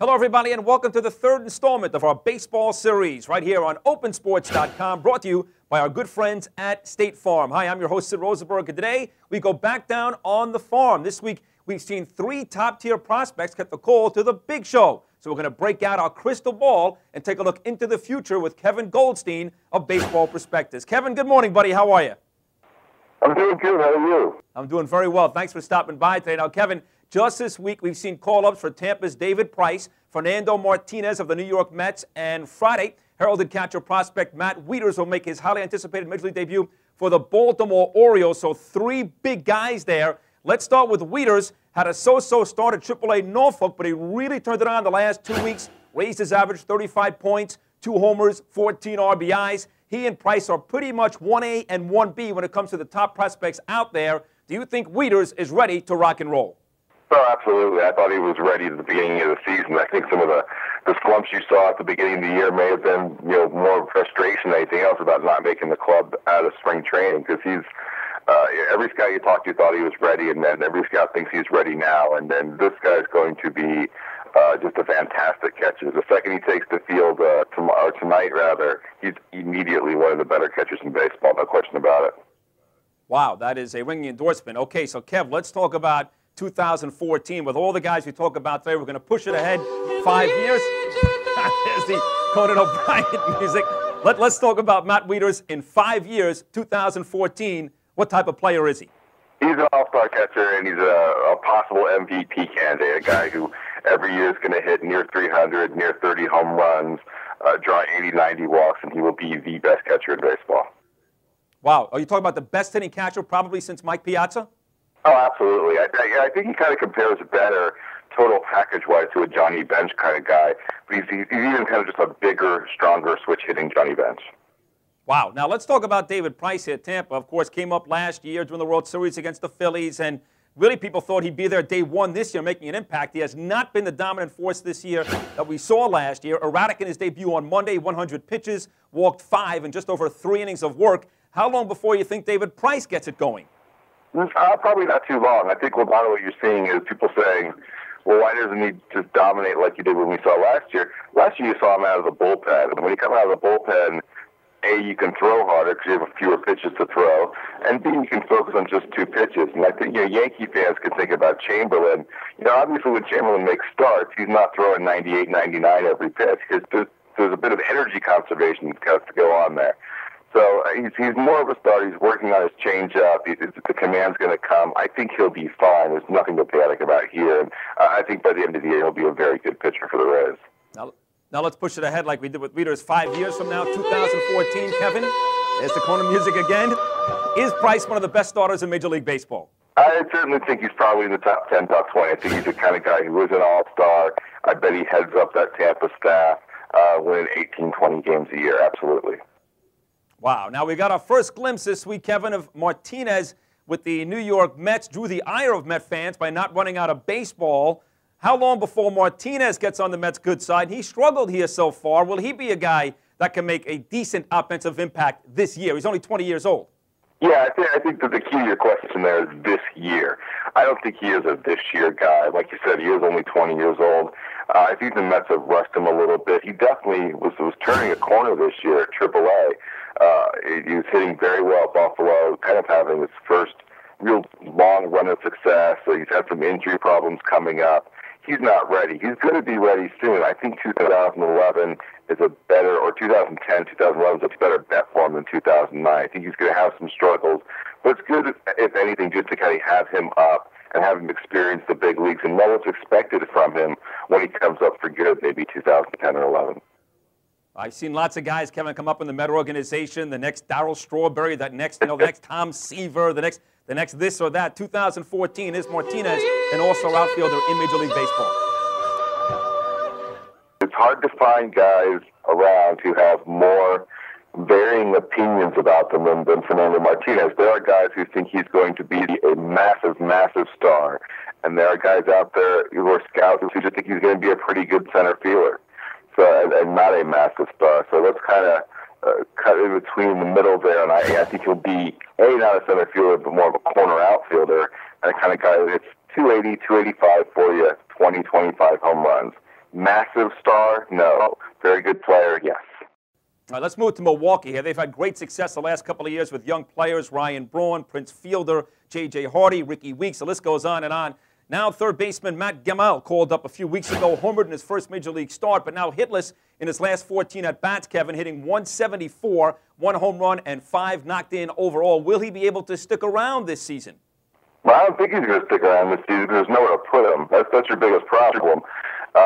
Hello, everybody, and welcome to the third installment of our baseball series right here on opensports.com, brought to you by our good friends at State Farm. Hi, I'm your host, Sid Rosenberg, and today we go back down on the farm. This week, we've seen three top-tier prospects get the call to the big show. So we're going to break out our crystal ball and take a look into the future with Kevin Goldstein of Baseball Prospectus. Kevin, good morning, buddy. How are you? I'm doing good. How are you? I'm doing very well. Thanks for stopping by today. Now, Kevin, just this week, we've seen call-ups for Tampa's David Price, Fernando Martinez of the New York Mets, and Friday, heralded catcher prospect Matt Wieters will make his highly anticipated Major League debut for the Baltimore Orioles. So three big guys there. Let's start with Wieters. Had a so-so start at AAA Norfolk, but he really turned it on the last 2 weeks, raised his average 35 points, 2 homers, 14 RBIs. He and Price are pretty much 1A and 1B when it comes to the top prospects out there. Do you think Wieters is ready to rock and roll? Oh, absolutely. I thought he was ready at the beginning of the season. I think some of the slumps you saw at the beginning of the year may have been, more frustration than anything else about not making the club out of spring training, because he's every scout you talked to thought he was ready, and then every scout thinks he's ready now. And then this guy's going to be just a fantastic catcher. The second he takes the field tonight, he's immediately one of the better catchers in baseball. No question about it. Wow, that is a ringing endorsement. Okay, so Kev, let's talk about 2014. With all the guys we talk about today, we're going to push it ahead 5 years. There's the Conan O'Brien music. Let's talk about Matt Wieters in 5 years, 2014. What type of player is he? He's an all-star catcher, and he's a possible MVP candidate, a guy who every year is going to hit near 300, near 30 home runs, draw 80, 90 walks, and he will be the best catcher in baseball. Wow. Are you talking about the best hitting catcher probably since Mike Piazza? Oh, absolutely. I think he kind of compares better total package-wise to a Johnny Bench kind of guy. But he's even kind of just a bigger, stronger, switch-hitting Johnny Bench. Wow. Now, let's talk about David Price here. Tampa, of course, came up last year during the World Series against the Phillies, and really people thought he'd be there day one this year, making an impact. He has not been the dominant force this year that we saw last year. Erratic in his debut on Monday, 100 pitches, walked 5 in just over 3 innings of work. How long before you think David Price gets it going? Probably not too long. I think a lot of what you're seeing is people saying, well, why doesn't he just dominate like he did when we saw last year? Last year you saw him out of the bullpen. And when you come out of the bullpen, A, you can throw harder because you have fewer pitches to throw, and B, you can focus on just 2 pitches. And I think Yankee fans can think about Chamberlain. Obviously when Chamberlain makes starts, he's not throwing 98, 99 every pitch because there's a bit of energy conservation that has to go on there. So he's more of a starter. He's working on his changeup. The command's going to come. I think he'll be fine. There's nothing to panic about here. And I think by the end of the year, he'll be a very good pitcher for the Rays. Now let's push it ahead like we did with Wieters 5 years from now, 2014. Kevin, there's the Conan music again. Is Price one of the best starters in Major League Baseball? I certainly think he's probably in the top 10, top 20. I think he's the kind of guy who is an all-star. I bet he heads up that Tampa staff, winning 18, 20 games a year. Absolutely. Wow. Now we got our first glimpse this week, Kevin, of Martinez with the New York Mets. Drew the ire of Met fans by not running out of baseball. How long before Martinez gets on the Mets' good side? He struggled here so far. Will he be a guy that can make a decent offensive impact this year? He's only 20 years old. Yeah, I think that the key to your question there is this year. I don't think he is a this-year guy. Like you said, he is only 20 years old. I think the Mets have rushed him a little bit. He definitely was turning a corner this year at AAA. He was hitting very well at Buffalo, kind of having his first real long run of success. So he's had some injury problems coming up. He's not ready. He's going to be ready soon. I think 2011 is a better, or 2010, 2011 is a better bet for him than 2009. I think he's going to have some struggles. But it's good, if anything, just to kind of have him up and have him experience the big leagues and know what's expected from him when he comes up for good, maybe 2010 or 11. I've seen lots of guys, Kevin, come up in the Met organization. The next Darryl Strawberry, the next Tom Seaver, the next this or that. 2014 is Martinez, an all-star outfielder in Major League Baseball. It's hard to find guys around who have more varying opinions about them than Fernando Martinez. There are guys who think he's going to be a massive, massive star, and there are guys out there who are scouts who just think he's going to be a pretty good center fielder. So, and not a massive star. So let's kind of cut in between the middle there, and I think he'll be, not a center fielder, but more of a corner outfielder, and a kind of guy that's 280, 285 for you, 20, 25 home runs. Massive star? No. Very good player? Yes. All right, let's move to Milwaukee here. They've had great success the last couple of years with young players, Ryan Braun, Prince Fielder, J.J. Hardy, Ricky Weeks. The list goes on and on. Now third baseman Matt Gemmell called up a few weeks ago, homered in his first Major League start, but now hitless in his last 14 at-bats, Kevin, hitting 174, 1 home run, and 5 knocked in overall. Will he be able to stick around this season? Well, I don't think he's going to stick around this season. There's nowhere to put him. That's your biggest problem.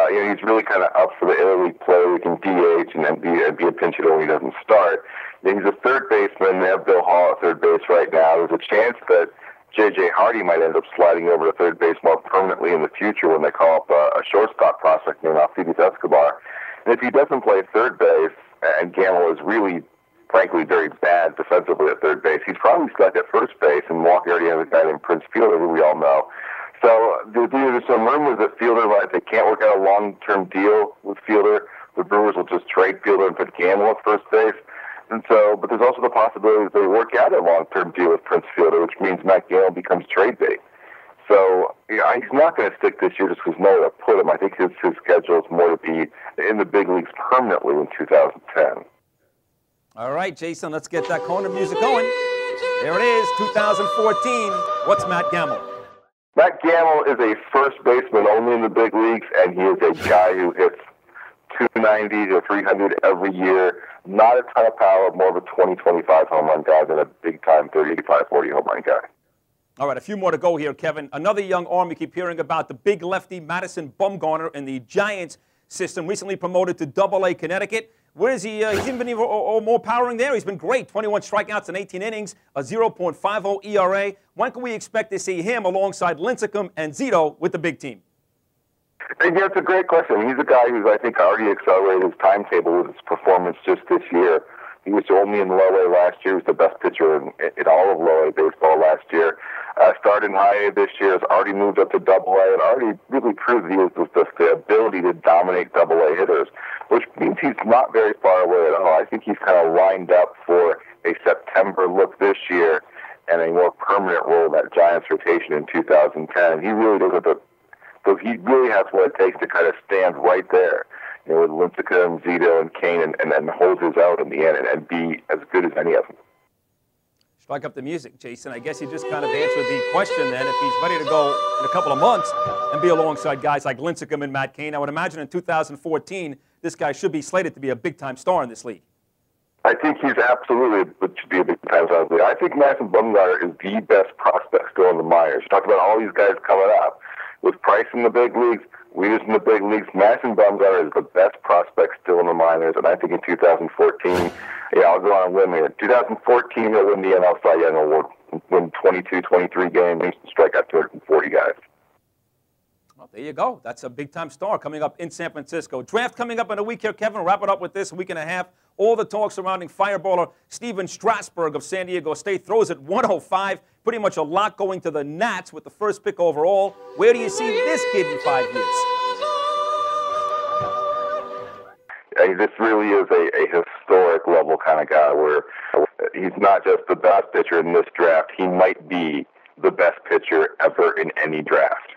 He's really kind of up for the interleague play. He can DH and be a pinch hitter when he doesn't start. He's a third baseman. They have Bill Hall at third base right now. There's a chance that J.J. Hardy might end up sliding over to third base more permanently in the future when they call up a shortstop prospect named Alcides Escobar. And if he doesn't play third base, and Gamble is really, frankly, very bad defensively at third base, he's probably stuck at first base, and Milwaukee already has a guy named Prince Fielder, who we all know. So there's some rumors that Fielder, if they can't work out a long-term deal with Fielder, the Brewers will just trade Fielder and put Gamble at first base. And so, but there's also the possibility that they work out a long-term deal with Prince Fielder, which means Matt Gemmell becomes trade bait. So he's not going to stick this year just because nowhere to put him. I think his schedule is more to be in the big leagues permanently in 2010. All right, Jason, let's get that corner music going. There it is, 2014. What's Matt Gemmell? Matt Gemmell is a first baseman only in the big leagues, and he is a guy who hits 290 to 300 every year. Not a ton of power, more of a 20-25 home run guy than a big-time 30-35-40 home run guy. All right, a few more to go here, Kevin. Another young arm we keep hearing about, the big lefty Madison Bumgarner in the Giants system, recently promoted to Double-A Connecticut. Where is he? He's even been even more powering there. He's been great. 21 strikeouts in 18 innings, a 0.50 ERA. When can we expect to see him alongside Lincecum and Zito with the big team? Yeah, it's a great question. He's a guy who's, I think, already accelerated his timetable with his performance just this year. He was only in low A last year. He was the best pitcher in all of low A baseball last year. Started in high A this year, has already moved up to Double A, and already really proved he has the ability to dominate Double A hitters, which means he's not very far away at all. I think he's kind of lined up for a September look this year and a more permanent role in that Giants rotation in 2010. He really does have so he really has what it takes to kind of stand right there, with Lincecum, Zito, and Kane, and then hold his own in the end and be as good as any of them. Strike up the music, Jason. I guess you just kind of answered the question then. If he's ready to go in a couple of months and be alongside guys like Lincecum and Matt Kane, I would imagine in 2014 this guy should be slated to be a big-time star in this league. I think he's absolutely should be a big-time star in this league. I think Madison Bumgarner is the best prospect still in the minors. You talk about all these guys coming up. With Price in the big leagues, Weeders in the big leagues, Madison Bumgarner is the best prospect still in the minors, and I think in 2014, I'll go on a limb here. 2014, he'll win the NL Cy Young Award, win 22, 23 games, and strike out 240 guys. Well, there you go. That's a big-time star coming up in San Francisco. Draft coming up in a week here, Kevin. Wrap it up with this, a week and a half. All the talk surrounding fireballer Steven Strasburg of San Diego State throws at 105. Pretty much a lot going to the Nats with the first pick overall. Where do you see this kid in 5 years? This really is a historic level kind of guy where he's not just the best pitcher in this draft. He might be the best pitcher ever in any draft.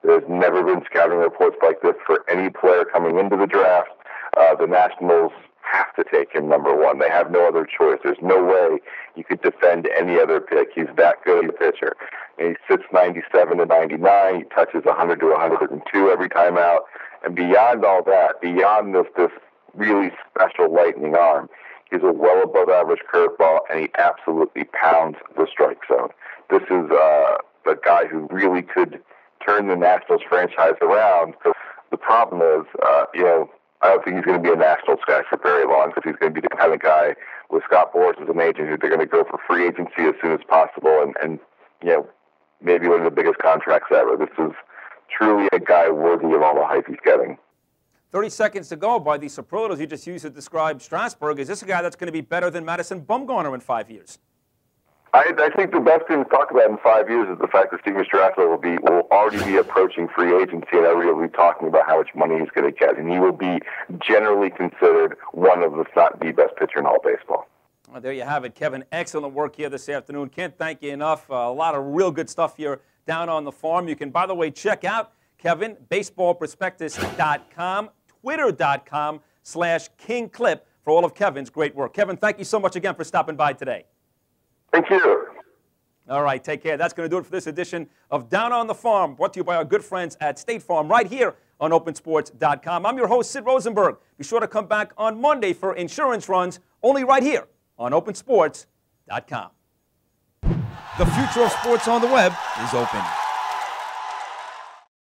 There's never been scouting reports like this for any player coming into the draft. The Nationals have to take him number one. They have no other choice. There's no way you could defend any other pick. He's that good a pitcher. And he sits 97 to 99. He touches 100 to 102 every time out. And beyond all that, beyond this really special lightning arm, he's a well above average curveball, and he absolutely pounds the strike zone. This is the guy who really could turn the Nationals franchise around. So the problem is, I don't think he's going to be a Nationals guy for very long, because he's going to be the kind of guy with Scott Boras as an agent who they're going to go for free agency as soon as possible and maybe one of the biggest contracts ever. This is truly a guy worthy of all the hype he's getting. 30 seconds to go by the superlatives you just used to describe Strasburg. Is this a guy that's going to be better than Madison Bumgarner in 5 years? I think the best thing to talk about in 5 years is the fact that Steven Strasburg will already be approaching free agency, and everybody will be talking about how much money he's going to get, and he will be generally considered one of, if not the best pitcher in all baseball. Well, there you have it, Kevin. Excellent work here this afternoon. Can't thank you enough. A lot of real good stuff here down on the farm. You can, by the way, check out Kevin, baseballprospectus.com, twitter.com/KingClip for all of Kevin's great work. Kevin, thank you so much again for stopping by today. Thank you. All right, take care. That's going to do it for this edition of Down on the Farm, brought to you by our good friends at State Farm, right here on opensports.com. I'm your host, Sid Rosenberg. Be sure to come back on Monday for Insurance Runs, only right here on opensports.com. The future of sports on the web is open.